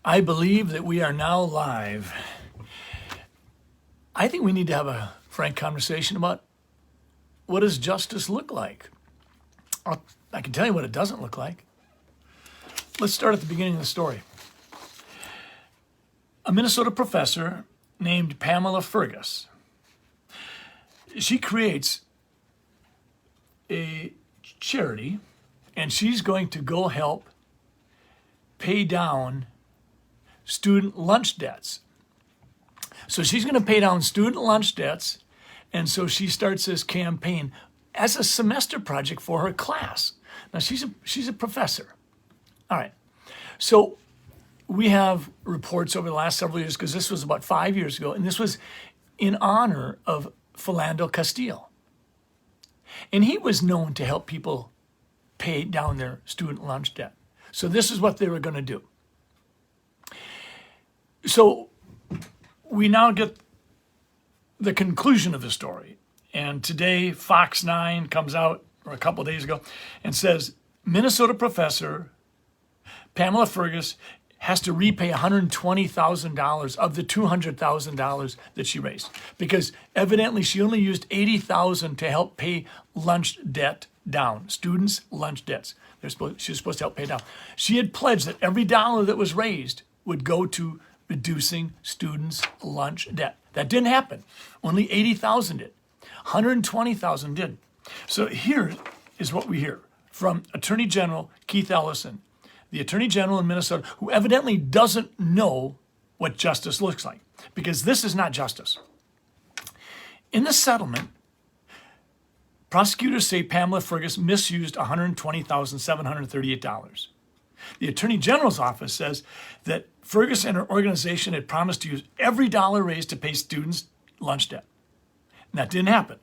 I believe that we are now live. I think we need to have a frank conversation about what does justice look like? I can tell you what it doesn't look like. Let's start at the beginning of the story. A Minnesota professor named Pamela Fergus, she creates a charity, and she's going to go help pay down student lunch debts. So she's going to pay down student lunch debts, and so she starts this campaign as a semester project for her class. Now she's a professor. All right. So we have reports over the last several years, because this was about 5 years ago, and this was in honor of Philando Castile. And he was known to help people pay down their student lunch debt. So this is what they were going to do. So we now get the conclusion of the story. And today, Fox 9 comes out, or a couple of days ago, and says Minnesota professor Pamela Fergus has to repay $120,000 of the $200,000 that she raised, because evidently she only used $80,000 to help pay lunch debt down, students' lunch debts. She was supposed to help pay down. She had pledged that every dollar that was raised would go to reducing students' lunch debt. That didn't happen. Only $80,000 did. $120,000 did. So here is what we hear from Attorney General Keith Ellison, the Attorney General in Minnesota, who evidently doesn't know what justice looks like, because this is not justice. In the settlement, prosecutors say Pamela Fergus misused $120,738. The Attorney General's office says that Fergus and her organization had promised to use every dollar raised to pay students' lunch debt. And that didn't happen.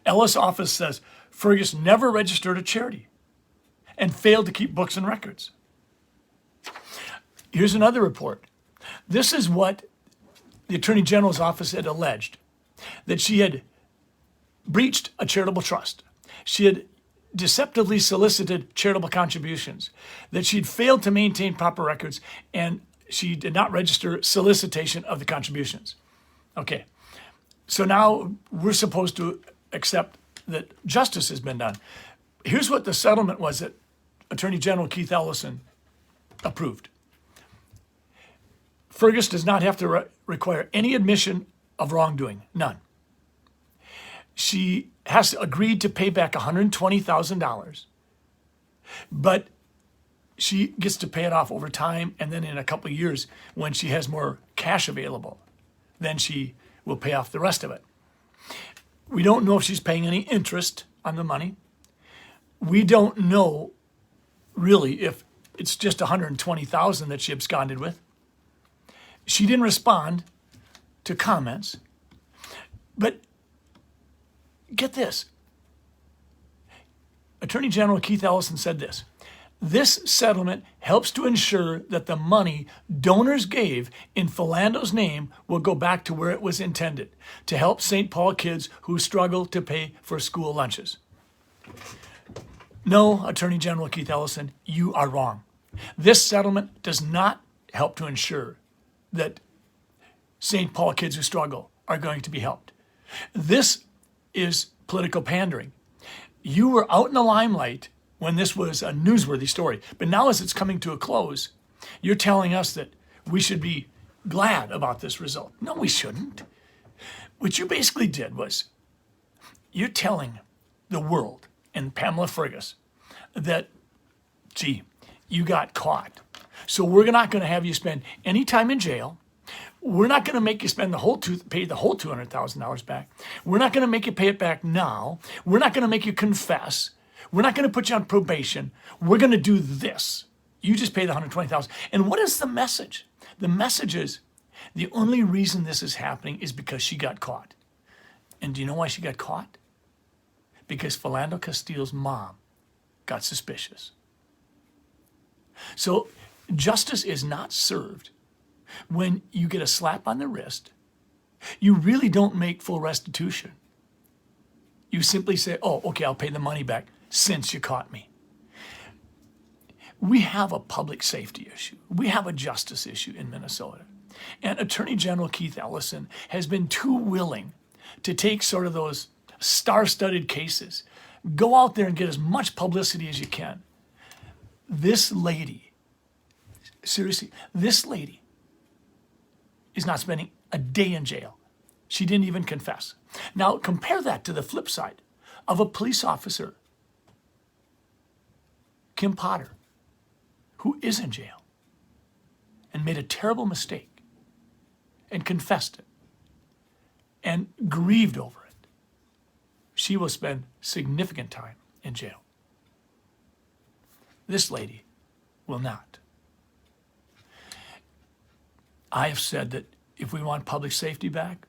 Ellis' office says Fergus never registered a charity and failed to keep books and records. Here's another report. This is what the Attorney General's office had alleged, that she had breached a charitable trust. She had deceptively solicited charitable contributions, that she'd failed to maintain proper records, and she did not register solicitation of the contributions. Okay, so now we're supposed to accept that justice has been done. Here's what the settlement was that Attorney General Keith Ellison approved. Fergus does not have to require any admission of wrongdoing, none. She has agreed to pay back $120,000, but she gets to pay it off over time, and then in a couple of years, when she has more cash available, then she will pay off the rest of it. We don't know if she's paying any interest on the money. We don't know really if it's just $120,000 that she absconded with. She didn't respond to comments, but get this. Attorney General Keith Ellison said this: this settlement helps to ensure that the money donors gave in Philando's name will go back to where it was intended, to help St. Paul kids who struggle to pay for school lunches. No, Attorney General Keith Ellison, you are wrong. This settlement does not help to ensure that St. Paul kids who struggle are going to be helped. This is political pandering. You were out in the limelight when this was a newsworthy story, but now as it's coming to a close, you're telling us that we should be glad about this result. No, we shouldn't. What you basically did was you're telling the world and Pamela Fergus that, gee, you got caught. So we're not going to have you spend any time in jail. We're not going to make you spend pay the whole $200,000 back. We're not going to make you pay it back now. We're not going to make you confess. We're not going to put you on probation. We're going to do this. You just pay the $120,000. And what is the message? The message is the only reason this is happening is because she got caught. And do you know why she got caught? Because Philando Castile's mom got suspicious. So justice is not served when you get a slap on the wrist. You really don't make full restitution. You simply say, oh, okay, I'll pay the money back since you caught me. We have a public safety issue. We have a justice issue in Minnesota. And Attorney General Keith Ellison has been too willing to take sort of those star-studded cases, go out there and get as much publicity as you can. This lady, seriously, this lady is not spending a day in jail. She didn't even confess. Now compare that to the flip side of a police officer, Kim Potter, who is in jail and made a terrible mistake and confessed it and grieved over it. She will spend significant time in jail. This lady will not. I have said that if we want public safety back,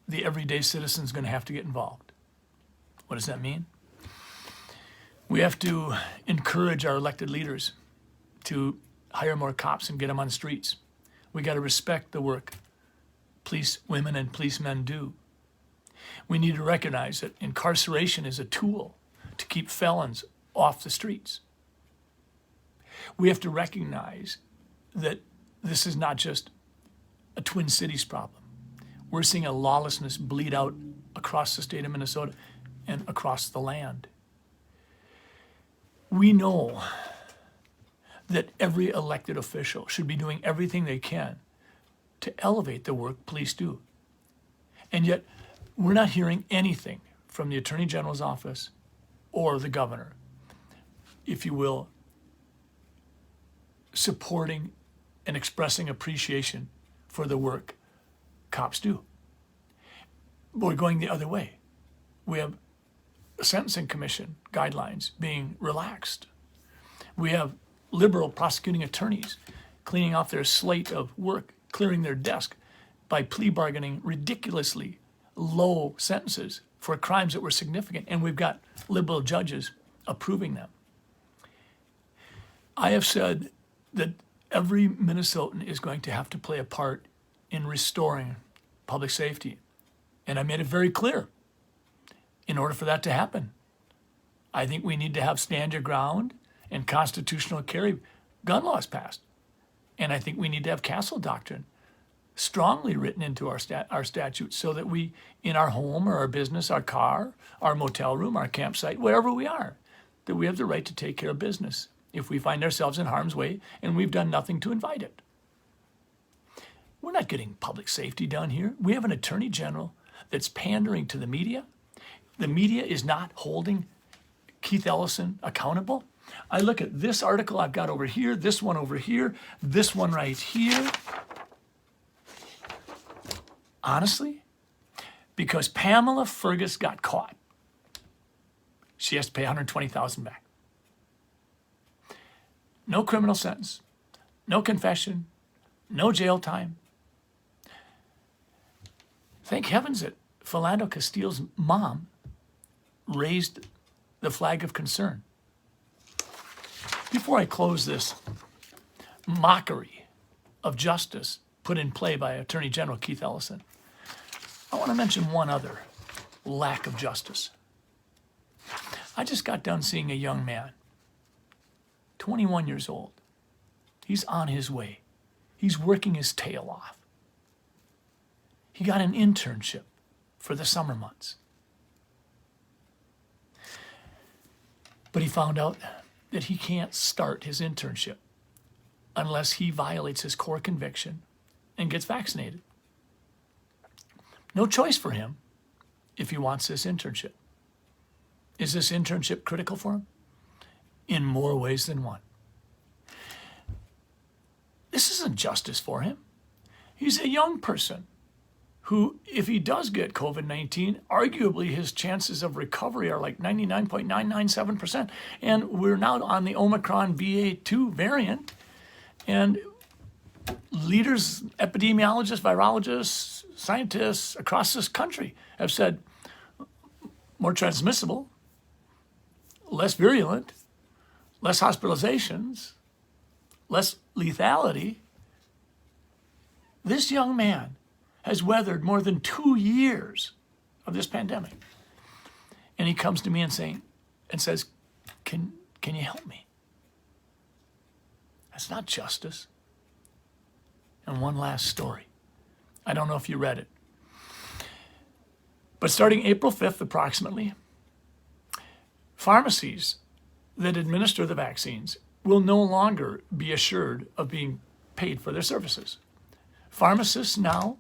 the everyday citizen is going to have to get involved. What does that mean? We have to encourage our elected leaders to hire more cops and get them on the streets. We got to respect the work police women and policemen do. We need to recognize that incarceration is a tool to keep felons off the streets. We have to recognize that this is not just a Twin Cities problem. We're seeing a lawlessness bleed out across the state of Minnesota and across the land. We know that every elected official should be doing everything they can to elevate the work police do. And yet, we're not hearing anything from the Attorney General's office or the governor, if you will, supporting and expressing appreciation for the work cops do. But we're going the other way. We have a sentencing commission guidelines being relaxed. We have liberal prosecuting attorneys cleaning off their slate of work, clearing their desk by plea bargaining ridiculously low sentences for crimes that were significant, and we've got liberal judges approving them. I have said that every Minnesotan is going to have to play a part in restoring public safety. And I made it very clear. In order for that to happen, I think we need to have stand your ground and constitutional carry gun laws passed. And I think we need to have castle doctrine strongly written into our statutes so that we, in our home or our business, our car, our motel room, our campsite, wherever we are, that we have the right to take care of business if we find ourselves in harm's way and we've done nothing to invite it. We're not getting public safety done here. We have an attorney general that's pandering to the media. The media is not holding Keith Ellison accountable. I look at this article I've got over here, this one over here, this one right here. Honestly, because Pamela Fergus got caught, she has to pay $120,000 back. No criminal sentence, no confession, no jail time. Thank heavens that Philando Castile's mom raised the flag of concern. Before I close this mockery of justice put in play by Attorney General Keith Ellison, I want to mention one other lack of justice. I just got done seeing a young man, 21 years old. He's on his way. He's working his tail off. He got an internship for the summer months. But he found out that he can't start his internship unless he violates his core conviction and gets vaccinated. No choice for him if he wants this internship. Is this internship critical for him? In more ways than one. This isn't justice for him. He's a young person who, if he does get COVID-19, arguably his chances of recovery are like 99.997%. And we're now on the Omicron BA2 variant. And leaders, epidemiologists, virologists, scientists across this country have said more transmissible, less virulent, less hospitalizations, less lethality. This young man has weathered more than 2 years of this pandemic. And he comes to me and says, can you help me? That's not justice. And one last story. I don't know if you read it. But starting April 5th, approximately, pharmacies that administer the vaccines will no longer be assured of being paid for their services. Pharmacists now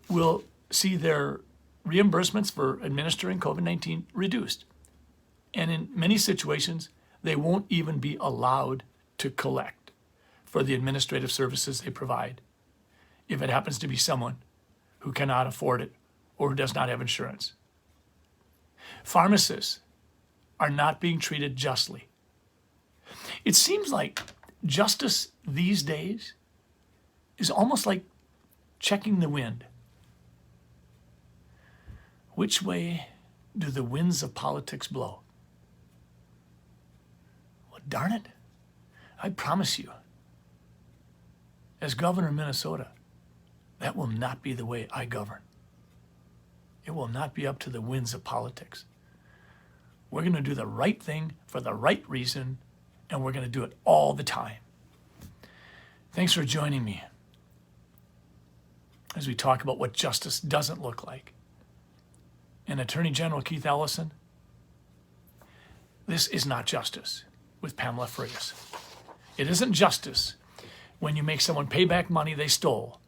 will see their reimbursements for administering COVID-19 reduced. And in many situations, they won't even be allowed to collect for the administrative services they provide if it happens to be someone who cannot afford it or who does not have insurance. Pharmacists are not being treated justly. It seems like justice these days is almost like checking the wind. Which way do the winds of politics blow? Well, darn it, I promise you, as governor of Minnesota, that will not be the way I govern. It will not be up to the winds of politics. We're going to do the right thing for the right reason, and we're going to do it all the time. Thanks for joining me as we talk about what justice doesn't look like. And Attorney General Keith Ellison, this is not justice with Pamela Frgas. It isn't justice when you make someone pay back money they stole,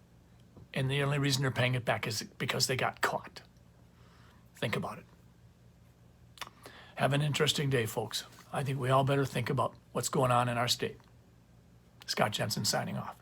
and the only reason they're paying it back is because they got caught. Think about it. Have an interesting day, folks. I think we all better think about what's going on in our state. Scott Jensen signing off.